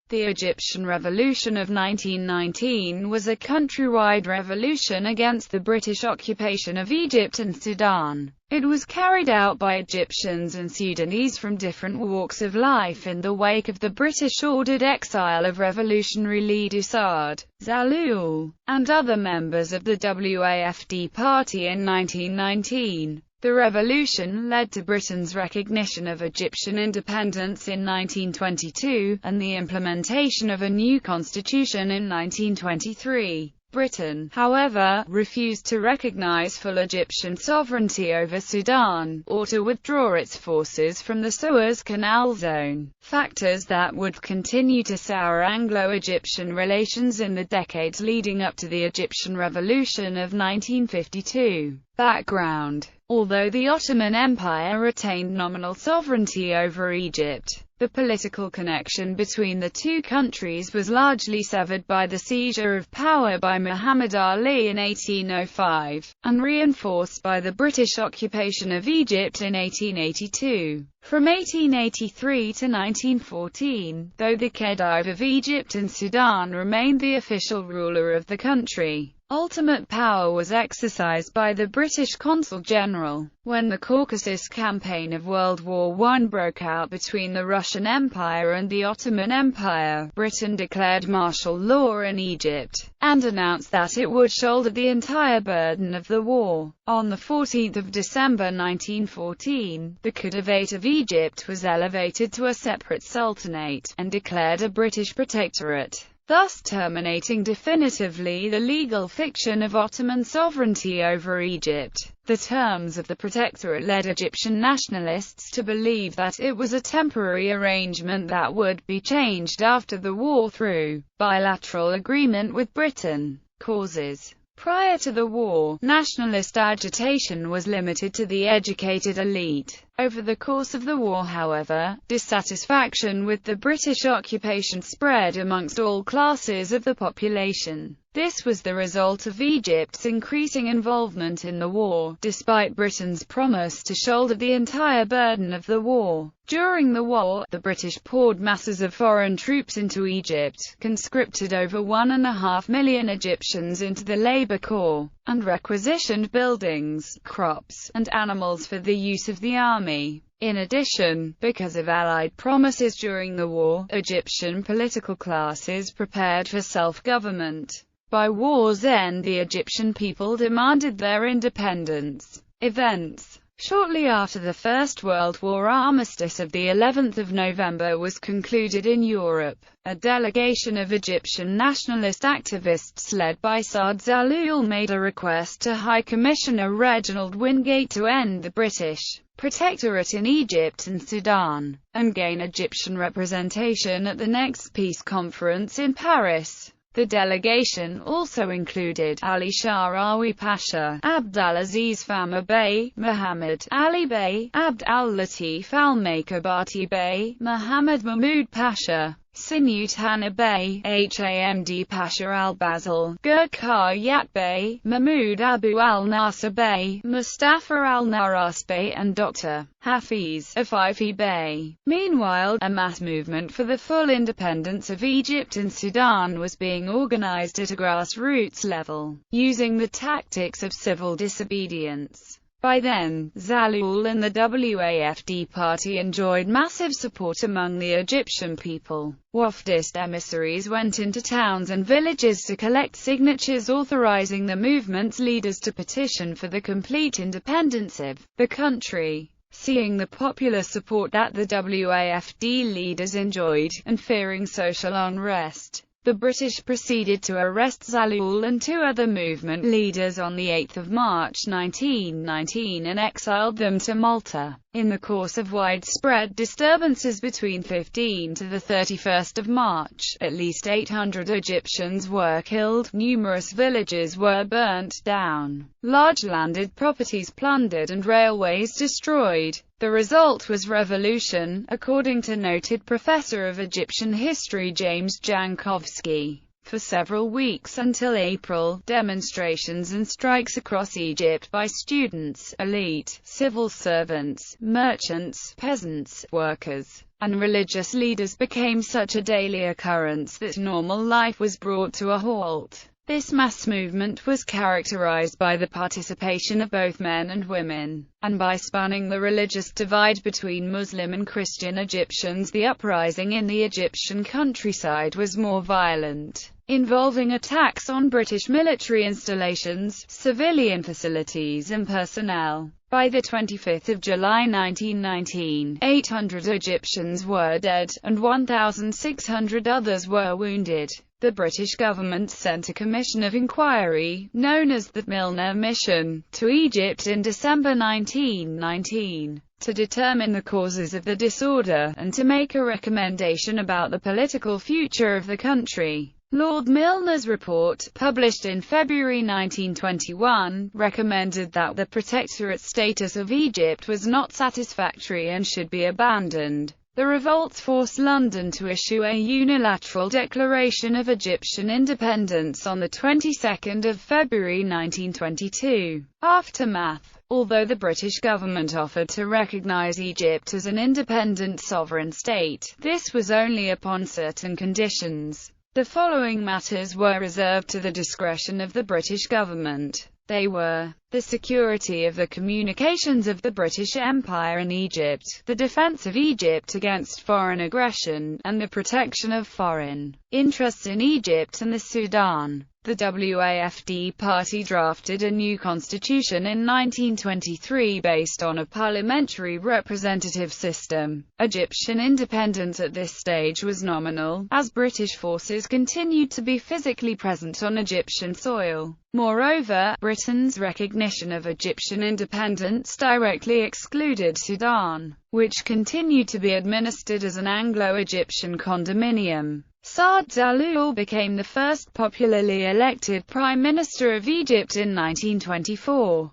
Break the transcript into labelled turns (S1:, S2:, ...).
S1: The Egyptian Revolution of 1919 was a countrywide revolution against the British occupation of Egypt and Sudan. It was carried out by Egyptians and Sudanese from different walks of life in the wake of the British-ordered exile of revolutionary leader Saad Zaloul and other members of the WAFD party in 1919. The revolution led to Britain's recognition of Egyptian independence in 1922, and the implementation of a new constitution in 1923. Britain, however, refused to recognize full Egyptian sovereignty over Sudan, or to withdraw its forces from the Suez Canal zone, factors that would continue to sour Anglo-Egyptian relations in the decades leading up to the Egyptian Revolution of 1952. Background: although the Ottoman Empire retained nominal sovereignty over Egypt, the political connection between the two countries was largely severed by the seizure of power by Muhammad Ali in 1805, and reinforced by the British occupation of Egypt in 1882. From 1883 to 1914, though the Khedive of Egypt and Sudan remained the official ruler of the country, ultimate power was exercised by the British Consul General. When the Caucasus campaign of World War I broke out between the Russian Empire and the Ottoman Empire, Britain declared martial law in Egypt, and announced that it would shoulder the entire burden of the war. On 14 December 1914, the Khedivate of Egypt was elevated to a separate sultanate, and declared a British protectorate, thus terminating definitively the legal fiction of Ottoman sovereignty over Egypt. The terms of the protectorate led Egyptian nationalists to believe that it was a temporary arrangement that would be changed after the war through bilateral agreement with Britain. Causes: prior to the war, nationalist agitation was limited to the educated elite. Over the course of the war, however, dissatisfaction with the British occupation spread amongst all classes of the population. This was the result of Egypt's increasing involvement in the war, despite Britain's promise to shoulder the entire burden of the war. During the war, the British poured masses of foreign troops into Egypt, conscripted over 1.5 million Egyptians into the labor corps, and requisitioned buildings, crops, and animals for the use of the army. In addition, because of Allied promises during the war, Egyptian political classes prepared for self-government. By war's end, the Egyptian people demanded their independence. Events: shortly after the First World War, armistice of the 11th of November was concluded in Europe. A delegation of Egyptian nationalist activists led by Saad Zaloul made a request to High Commissioner Reginald Wingate to end the British protectorate in Egypt and Sudan, and gain Egyptian representation at the next peace conference in Paris. The delegation also included Ali Sha'rawi Pasha, Abdulaziz Fahmy Bey, Muhammad Ali Bey, Abd al-Latif al-Makabati Bey, Muhammad Mahmud Pasha, Sinut Hanna Bey, Hamd Pasha al-Bazil, Gurkayat Bey, Mahmud Abu al-Nasser Bey, Mustafa al-Naras Bey, and Dr. Hafiz Afifi Bey. Meanwhile, a mass movement for the full independence of Egypt and Sudan was being organized at a grassroots level, using the tactics of civil disobedience. By then, Zaloul and the WAFD party enjoyed massive support among the Egyptian people. Wafdist emissaries went into towns and villages to collect signatures authorizing the movement's leaders to petition for the complete independence of the country. Seeing the popular support that the WAFD leaders enjoyed, and fearing social unrest, the British proceeded to arrest Zaloul and two other movement leaders on 8 March 1919 and exiled them to Malta. In the course of widespread disturbances between 15 to 31 March, at least 800 Egyptians were killed, numerous villages were burnt down, large landed properties plundered and railways destroyed. The result was revolution, according to noted professor of Egyptian history James Jankowski. For several weeks until April, demonstrations and strikes across Egypt by students, elite, civil servants, merchants, peasants, workers, and religious leaders became such a daily occurrence that normal life was brought to a halt. This mass movement was characterized by the participation of both men and women, and by spanning the religious divide between Muslim and Christian Egyptians. The uprising in the Egyptian countryside was more violent, involving attacks on British military installations, civilian facilities and personnel. By the 25th of July 1919, 800 Egyptians were dead, and 1,600 others were wounded. The British government sent a commission of inquiry, known as the Milner Mission, to Egypt in December 1919, to determine the causes of the disorder, and to make a recommendation about the political future of the country. Lord Milner's report, published in February 1921, recommended that the protectorate status of Egypt was not satisfactory and should be abandoned. The revolts forced London to issue a unilateral declaration of Egyptian independence on the 22nd of February 1922. Aftermath. Although the British government offered to recognize Egypt as an independent sovereign state, this was only upon certain conditions. The following matters were reserved to the discretion of the British government. They were: the security of the communications of the British Empire in Egypt, the defense of Egypt against foreign aggression, and the protection of foreign interests in Egypt and the Sudan. The WAFD party drafted a new constitution in 1923 based on a parliamentary representative system. Egyptian independence at this stage was nominal, as British forces continued to be physically present on Egyptian soil. Moreover, Britain's recognition of Egyptian independence directly excluded Sudan, which continued to be administered as an Anglo-Egyptian condominium. Saad Zaloul became the first popularly elected Prime Minister of Egypt in 1924.